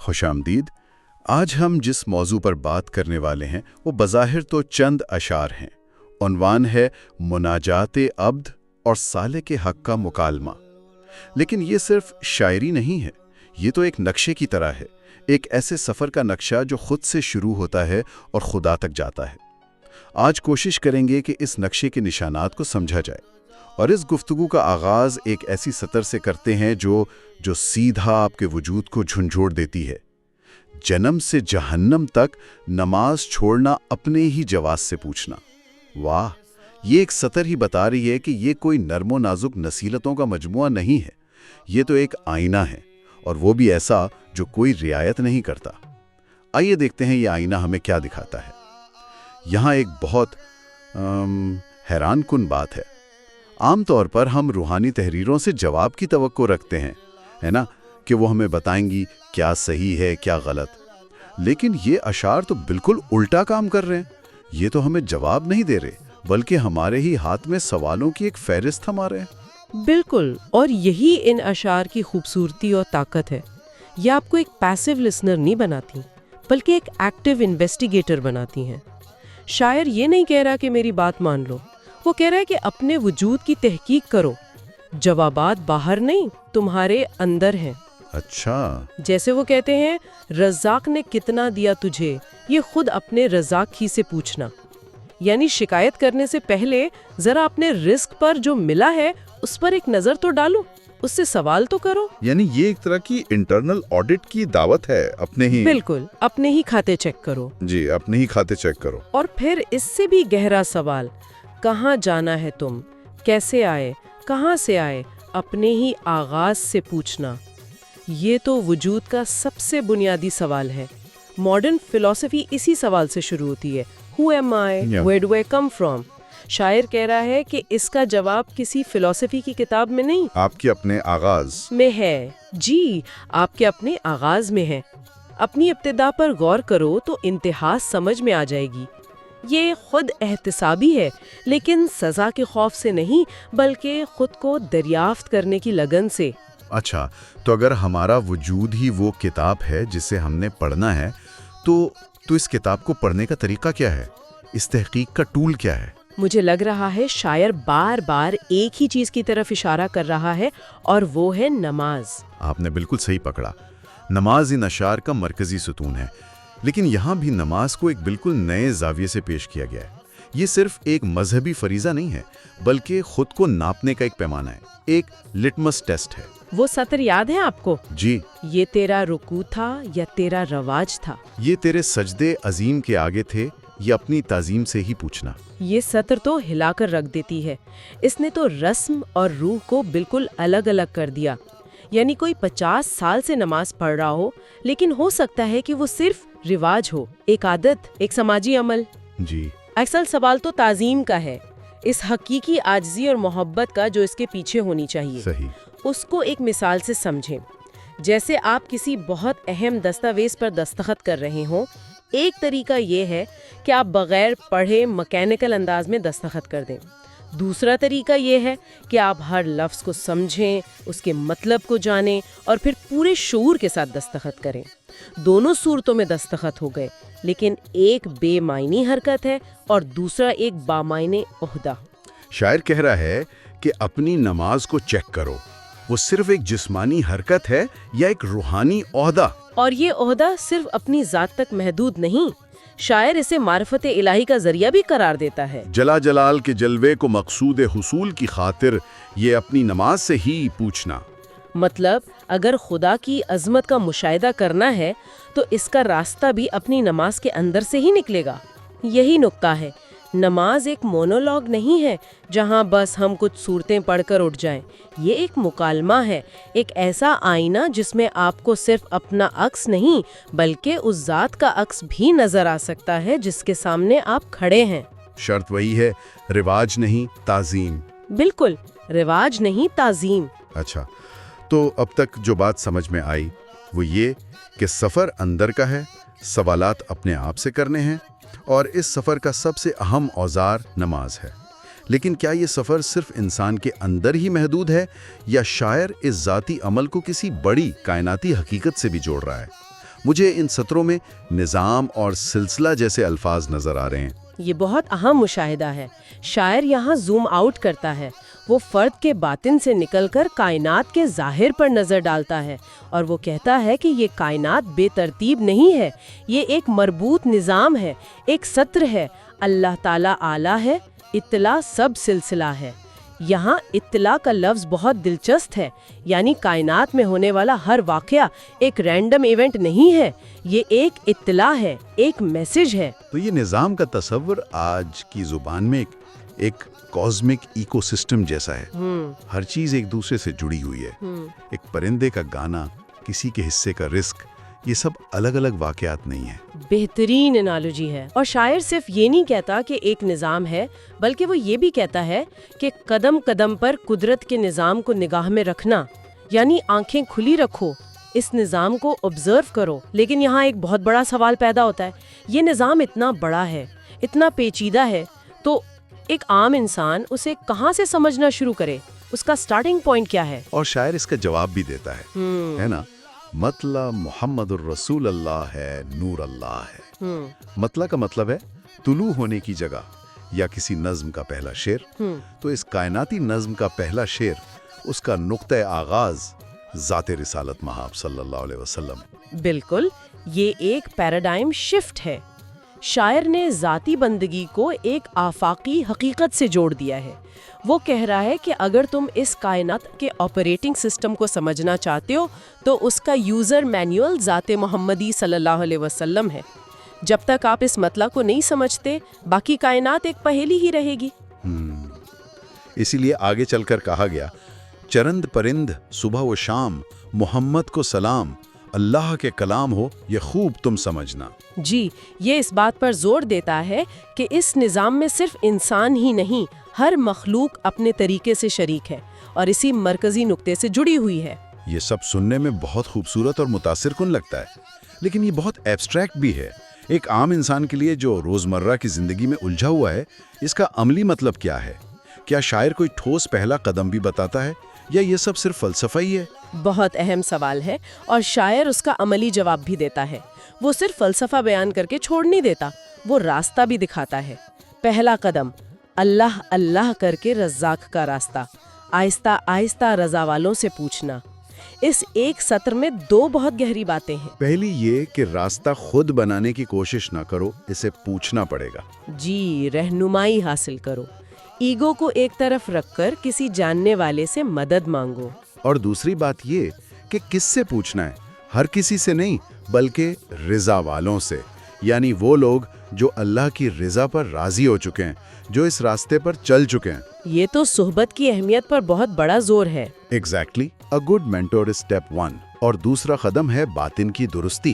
خوش آمدید۔ آج ہم جس موضوع پر بات کرنے والے ہیں وہ بظاہر تو چند اشعار ہیں۔ عنوان ہے مناجات عبد اور صالح کے حق کا مکالمہ۔ لیکن یہ صرف شاعری نہیں ہے، یہ تو ایک نقشے کی طرح ہے، ایک ایسے سفر کا نقشہ جو خود سے شروع ہوتا ہے اور خدا تک جاتا ہے۔ آج کوشش کریں گے کہ اس نقشے کے نشانات کو سمجھا جائے، اور اس گفتگو کا آغاز ایک ایسی سطر سے کرتے ہیں جو سیدھا آپ کے وجود کو جھنجھوڑ دیتی ہے۔ جنم سے جہنم تک نماز چھوڑنا اپنے ہی جواز سے پوچھنا۔ واہ، یہ ایک سطر ہی بتا رہی ہے کہ یہ کوئی نرم و نازک نصیحتوں کا مجموعہ نہیں ہے، یہ تو ایک آئینہ ہے، اور وہ بھی ایسا جو کوئی رعایت نہیں کرتا۔ آئیے دیکھتے ہیں یہ آئینہ ہمیں کیا دکھاتا ہے۔ یہاں ایک بہت حیران کن بات ہے۔ عام طور پر ہم روحانی تحریروں سے جواب کی توقع رکھتے ہیں، ہے نا، کہ وہ ہمیں بتائیں گی کیا صحیح ہے کیا غلط۔ لیکن یہ اشعار تو بالکل الٹا کام کر رہے ہیں۔ یہ تو ہمیں جواب نہیں دے رہے، بلکہ ہمارے ہی ہاتھ میں سوالوں کی ایک فہرست تھما رہے ہیں۔ بالکل، اور یہی ان اشعار کی خوبصورتی اور طاقت ہے۔ یہ آپ کو ایک پیسو لسنر نہیں بناتی، بلکہ ایک ایکٹیو انویسٹیگیٹر بناتی ہیں۔ شاعر یہ نہیں کہہ رہا کہ میری بات مان لو، وہ کہہ رہا ہے کہ اپنے وجود کی تحقیق کرو۔ جوابات باہر نہیں، تمہارے اندر ہیں۔ اچھا، جیسے وہ کہتے ہیں رزاق نے کتنا دیا تجھے، یہ خود اپنے رزاق ہی سے پوچھنا۔ یعنی شکایت کرنے سے پہلے ذرا اپنے رزق پر جو ملا ہے اس پر ایک نظر تو ڈالو، اس سے سوال تو کرو۔ یعنی یہ ایک طرح کی انٹرنل آڈٹ کی دعوت ہے، اپنے ہی بالکل، اپنے ہی کھاتے چیک کرو۔ جی، اپنے ہی کھاتے چیک کرو۔ اور پھر اس سے بھی گہرا سوال، کہاں جانا ہے تم، کیسے آئے، کہاں سے آئے، اپنے ہی آغاز سے پوچھنا۔ یہ تو وجود کا سب سے بنیادی سوال ہے۔ ماڈرن فلسفی اسی سوال سے شروع ہوتی ہے، Who am I? Where do I come from? شاعر کہہ رہا ہے کہ اس کا جواب کسی فلسفی کی کتاب میں نہیں، آپ کے اپنے آغاز میں ہے۔ جی، آپ کے اپنے آغاز میں ہے۔ اپنی ابتدا پر غور کرو تو انتہا سمجھ میں آ جائے گی۔ یہ خود احتسابی ہے، لیکن سزا کے خوف سے نہیں، بلکہ خود کو دریافت کرنے کی لگن سے۔ اچھا، تو اگر ہمارا وجود ہی وہ کتاب ہے جسے ہم نے پڑھنا ہے، تو اس کتاب کو پڑھنے کا طریقہ کیا ہے؟ اس تحقیق کا ٹول کیا ہے؟ مجھے لگ رہا ہے شاعر بار بار ایک ہی چیز کی طرف اشارہ کر رہا ہے، اور وہ ہے نماز۔ آپ نے بالکل صحیح پکڑا۔ نماز ان اشعار کا مرکزی ستون ہے، لیکن یہاں بھی نماز کو ایک بالکل نئے زاویے سے پیش کیا گیا ہے۔ یہ صرف ایک مذہبی فریضہ نہیں ہے، بلکہ خود کو ناپنے کا ایک پیمانہ ہے، ایک لٹمس ٹیسٹ ہے۔ وہ سطر یاد ہے آپ کو؟ جی، یہ تیرا رکوع تھا یا تیرا رواج تھا؟ یہ تیرے سجدے عظیم کے آگے تھے یا اپنی تعظیم سے ہی پوچھنا۔ یہ سطر تو ہلا کر رکھ دیتی ہے۔ اس نے تو رسم اور روح کو بالکل الگ الگ کر دیا۔ یعنی کوئی 50 سال سے نماز پڑھ رہا ہو، لیکن ہو سکتا ہے کہ وہ صرف رواج ہو، ایک عادت، ایک سماجی عمل۔ جی، اصل سوال تو تعظیم کا ہے، اس حقیقی عاجزی اور محبت کا جو اس کے پیچھے ہونی چاہیے۔ صحیح۔ اس کو ایک مثال سے سمجھیں۔ جیسے آپ کسی بہت اہم دستاویز پر دستخط کر رہے ہوں، ایک طریقہ یہ ہے کہ آپ بغیر پڑھے مکینیکل انداز میں دستخط کر دیں۔ دوسرا طریقہ یہ ہے کہ آپ ہر لفظ کو سمجھیں، اس کے مطلب کو جانیں، اور پھر پورے شعور کے ساتھ دستخط کریں۔ دونوں صورتوں میں دستخط ہو گئے، لیکن ایک بے معنی حرکت ہے اور دوسرا ایک بامعنی عہدہ۔ شاعر کہہ رہا ہے کہ اپنی نماز کو چیک کرو، وہ صرف ایک جسمانی حرکت ہے یا ایک روحانی عہدہ؟ اور یہ عہدہ صرف اپنی ذات تک محدود نہیں، شاعر اسے معرفت الہی کا ذریعہ بھی قرار دیتا ہے۔ جلا جلال کے جلوے کو مقصود حصول کی خاطر یہ اپنی نماز سے ہی پوچھنا۔ مطلب اگر خدا کی عظمت کا مشاہدہ کرنا ہے تو اس کا راستہ بھی اپنی نماز کے اندر سے ہی نکلے گا۔ یہی نکتہ ہے، نماز ایک مونولوگ نہیں ہے جہاں بس ہم کچھ صورتیں پڑھ کر اٹھ جائیں۔ یہ ایک مکالمہ ہے، ایک ایسا آئینہ جس میں آپ کو صرف اپنا عکس نہیں بلکہ اس ذات کا عکس بھی نظر آ سکتا ہے جس کے سامنے آپ کھڑے ہیں۔ شرط وہی ہے، رواج نہیں تعظیم۔ بالکل، رواج نہیں تعظیم۔ اچھا، تو اب تک جو بات سمجھ میں آئی وہ یہ کہ سفر اندر کا ہے، سوالات اپنے آپ سے کرنے ہیں، اور اس سفر کا سب سے اہم اوزار نماز ہے۔ لیکن کیا یہ سفر صرف انسان کے اندر ہی محدود ہے، یا شاعر اس ذاتی عمل کو کسی بڑی کائناتی حقیقت سے بھی جوڑ رہا ہے؟ مجھے ان سطروں میں نظام اور سلسلہ جیسے الفاظ نظر آ رہے ہیں۔ یہ بہت اہم مشاہدہ ہے۔ شاعر یہاں زوم آؤٹ کرتا ہے، وہ فرد کے باطن سے نکل کر کائنات کے ظاہر پر نظر ڈالتا ہے، اور وہ کہتا ہے کہ یہ کائنات بے ترتیب نہیں ہے، یہ ایک مربوط نظام ہے، ایک سطر ہے۔ اللہ تعالیٰ اعلیٰ ہے، اطلاع سب سلسلہ ہے۔ یہاں اطلاع کا لفظ بہت دلچسپ ہے، یعنی کائنات میں ہونے والا ہر واقعہ ایک رینڈم ایونٹ نہیں ہے، یہ ایک اطلاع ہے، ایک میسج ہے۔ تو یہ نظام کا تصور آج کی زبان میں ایک کازمک ایکو سسٹم جیسا ہے۔ ہر چیز ایک دوسرے سے جڑی ہوئی ہے۔ ایک پرندے کا گانا، کسی کے حصے کا رزق، یہ سب الگ الگ واقعات نہیں ہیں۔ بہترین انالوجی ہے، اور شاعر صرف یہ نہیں کہتا کہ ایک نظام ہے، بلکہ وہ یہ بھی کہتا ہے کہ قدم قدم پر قدرت کے نظام کو نگاہ میں رکھنا، یعنی آنکھیں کھلی رکھو، اس نظام کو آبزرو کرو۔ لیکن یہاں ایک بہت بڑا سوال پیدا ہوتا ہے، یہ نظام اتنا بڑا ہے، اتنا پیچیدہ ہے، تو ایک عام انسان اسے کہاں سے سمجھنا شروع کرے؟ اس کا سٹارٹنگ پوائنٹ کیا ہے؟ اور شاعر اس کا جواب بھی دیتا ہے نا، مطلب محمد الرسول اللہ ہے، نور اللہ ہے۔ مطلب کا مطلب ہے طلوع ہونے کی جگہ یا کسی نظم کا پہلا شعر۔ تو اس کائناتی نظم کا پہلا شعر، اس کا نقطۂ آغاز ذات رسالت مآب صلی اللہ علیہ وسلم۔ بالکل، یہ ایک پیراڈائم شفٹ ہے۔ شاعر نے ذاتی بندگی کو ایک آفاقی حقیقت سے جوڑ دیا ہے۔ وہ کہہ رہا ہے کہ اگر تم اس کائنات کے آپریٹنگ سسٹم کو سمجھنا چاہتے ہو تو اس کا یوزر مینیول ذات محمدی صلی اللہ علیہ وسلم ہے۔ جب تک آپ اس مطلب کو نہیں سمجھتے، باقی کائنات ایک پہیلی ہی رہے گی۔ اسی لیے آگے چل کر کہا گیا، چرند پرند صبح و شام محمد کو سلام، اللہ کے کلام ہو یہ خوب تم سمجھنا۔ جی، یہ اس بات پر زور دیتا ہے کہ اس نظام میں صرف انسان ہی نہیں، ہر مخلوق اپنے طریقے سے شریک ہے اور اسی مرکزی نقطے سے جڑی ہوئی ہے۔ یہ سب سننے میں بہت خوبصورت اور متاثر کن لگتا ہے، لیکن یہ بہت ایبسٹریکٹ بھی ہے۔ ایک عام انسان کے لیے جو روزمرہ کی زندگی میں الجھا ہوا ہے، اس کا عملی مطلب کیا ہے؟ کیا شاعر کوئی ٹھوس پہلا قدم بھی بتاتا ہے، یا یہ سب صرف فلسفہ ہی ہے؟ بہت اہم سوال ہے، اور شاعر اس کا عملی جواب بھی دیتا ہے۔ وہ صرف فلسفہ بیان کر کے چھوڑ نہیں دیتا، وہ راستہ بھی دکھاتا ہے۔ پہلا قدم، اللہ اللہ کر کے رزاق کا راستہ، آہستہ آہستہ رضا والوں سے پوچھنا۔ اس ایک سطر میں دو بہت گہری باتیں ہیں۔ پہلی یہ کہ راستہ خود بنانے کی کوشش نہ کرو، اسے پوچھنا پڑے گا۔ جی، رہنمائی حاصل کرو، ایگو کو ایک طرف رکھ کر کسی جاننے والے سے مدد مانگو۔ اور دوسری بات یہ کہ کس سے پوچھنا ہے؟ ہر کسی سے نہیں، بلکہ رضا والوں سے، یعنی وہ لوگ جو اللہ کی رضا پر راضی ہو چکے ہیں، جو اس راستے پر چل چکے ہیں۔ یہ تو صحبت کی اہمیت پر بہت بڑا زور ہے۔ Exactly, a good mentor is step 1۔ اور دوسرا قدم ہے باطن کی درستی۔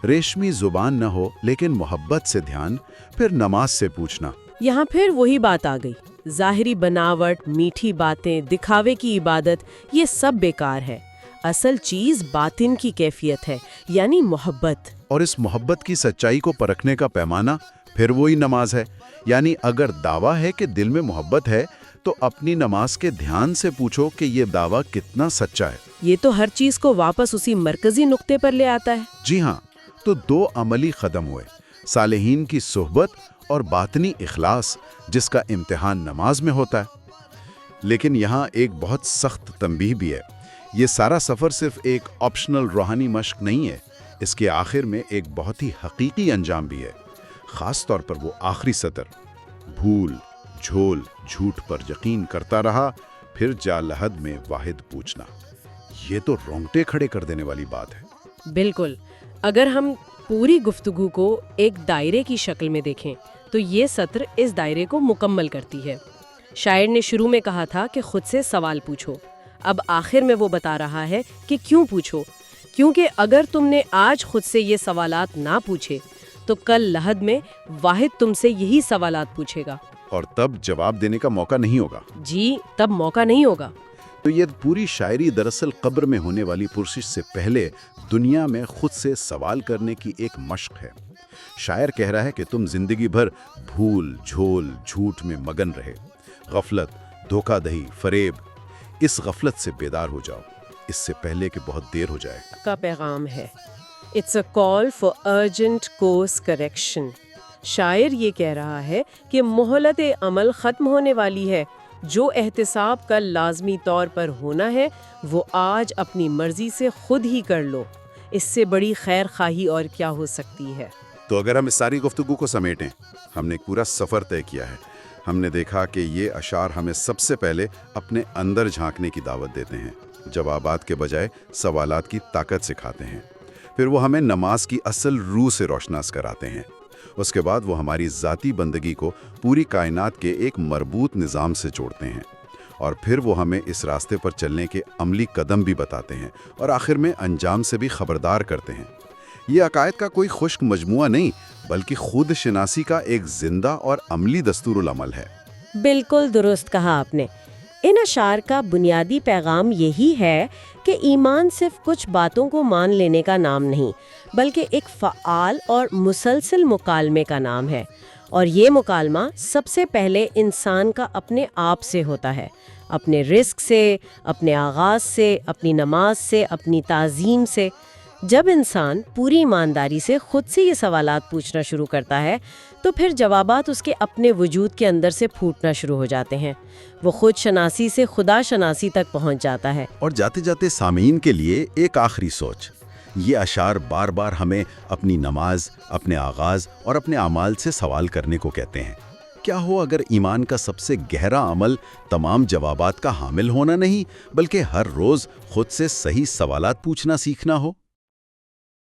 ریشمی زبان نہ ہو لیکن محبت سے دھیان، پھر نماز سے پوچھنا۔ یہاں پھر وہی بات آ گئی، ظاہری بناوٹ، میٹھی باتیں، دکھاوے کی عبادت، یہ سب بیکار ہے۔ اصل چیز باطن کی کیفیت ہے، یعنی محبت۔ اور اس محبت کی سچائی کو پرکھنے کا پیمانہ پھر وہی نماز ہے۔ یعنی اگر دعویٰ ہے کہ دل میں محبت ہے تو اپنی نماز کے دھیان سے پوچھو کہ یہ دعویٰ کتنا سچا ہے۔ یہ تو ہر چیز کو واپس اسی مرکزی نقطے پر لے آتا ہے۔ جی ہاں، تو دو عملی قدم ہوئے، صالحین کی صحبت اور باطنی اخلاص، جس کا امتحان نماز میں ہوتا ہے۔ لیکن یہاں ایک بہت سخت تنبیہ بھی ہے، یہ سارا سفر صرف ایک آپشنل روحانی مشق نہیں ہے، اس کے آخر میں ایک بہت ہی حقیقی انجام بھی ہے، خاص طور پر وہ آخری سطر، بھول جھول جھوٹ پر یقین کرتا رہا، پھر جا لحد میں واحد پوچھنا۔ یہ تو رونگٹے کھڑے کر دینے والی بات ہے۔ بالکل، اگر ہم پوری گفتگو کو ایک دائرے کی شکل میں دیکھیں تو یہ سطر اس دائرے کو مکمل کرتی ہے۔ شاعر نے شروع میں کہا تھا کہ خود سے سوال پوچھو، اب آخر میں وہ بتا رہا ہے کہ کیوں پوچھو، کیونکہ اگر تم نے آج خود سے یہ سوالات نہ پوچھے تو کل لحد میں واحد تم سے یہی سوالات پوچھے گا، اور تب جواب دینے کا موقع نہیں ہوگا۔ جی، تب موقع نہیں ہوگا۔ تو یہ پوری شاعری دراصل قبر میں ہونے والی پرسش سے پہلے دنیا میں خود سے سوال کرنے کی ایک مشق ہے۔ شاعر کہہ رہا ہے کہ تم زندگی بھر بھول جھول جھوٹ میں مگن رہے، غفلت، دھوکہ دہی، فریب، اس غفلت سے بیدار ہو جاؤ، اس سے پہلے کہ بہت دیر ہو جائے۔ کا پیغام ہے it's a call for urgent course correction. شاعر یہ کہہ رہا ہے کہ مہلت عمل ختم ہونے والی ہے. جو احتساب کا لازمی طور پر ہونا ہے وہ آج اپنی مرضی سے خود ہی کر لو. اس سے بڑی خیر خواہی اور کیا ہو سکتی ہے؟ تو اگر ہم اس ساری گفتگو کو سمیٹیں، ہم نے ایک پورا سفر طے کیا ہے. ہم نے دیکھا کہ یہ اشعار ہمیں سب سے پہلے اپنے اندر جھانکنے کی دعوت دیتے ہیں، جوابات کے بجائے سوالات کی طاقت سکھاتے ہیں. پھر وہ ہمیں نماز کی اصل روح سے روشناس کراتے ہیں. اس کے بعد وہ ہماری ذاتی بندگی کو پوری کائنات کے ایک مربوط نظام سے جوڑتے ہیں. اور پھر وہ ہمیں اس راستے پر چلنے کے عملی قدم بھی بتاتے ہیں اور آخر میں انجام سے بھی خبردار کرتے ہیں. یہ عقائد کا کوئی خشک مجموعہ نہیں، بلکہ خود شناسی کا ایک زندہ اور عملی دستور العمل ہے. بالکل درست کہا آپ نے. ان اشعار کا بنیادی پیغام یہی ہے کہ ایمان صرف کچھ باتوں کو مان لینے کا نام نہیں، بلکہ ایک فعال اور مسلسل مکالمے کا نام ہے. اور یہ مکالمہ سب سے پہلے انسان کا اپنے آپ سے ہوتا ہے، اپنے رزق سے، اپنے آغاز سے، اپنی نماز سے، اپنی تعظیم سے. جب انسان پوری ایمانداری سے خود سے یہ سوالات پوچھنا شروع کرتا ہے تو پھر جوابات اس کے اپنے وجود کے اندر سے پھوٹنا شروع ہو جاتے ہیں. وہ خود شناسی سے خدا شناسی تک پہنچ جاتا ہے. اور جاتے جاتے سامعین کے لیے ایک آخری سوچ. یہ اشعار بار بار ہمیں اپنی نماز، اپنے آغاز اور اپنے اعمال سے سوال کرنے کو کہتے ہیں. کیا ہو اگر ایمان کا سب سے گہرا عمل تمام جوابات کا حامل ہونا نہیں، بلکہ ہر روز خود سے صحیح سوالات پوچھنا سیکھنا ہو؟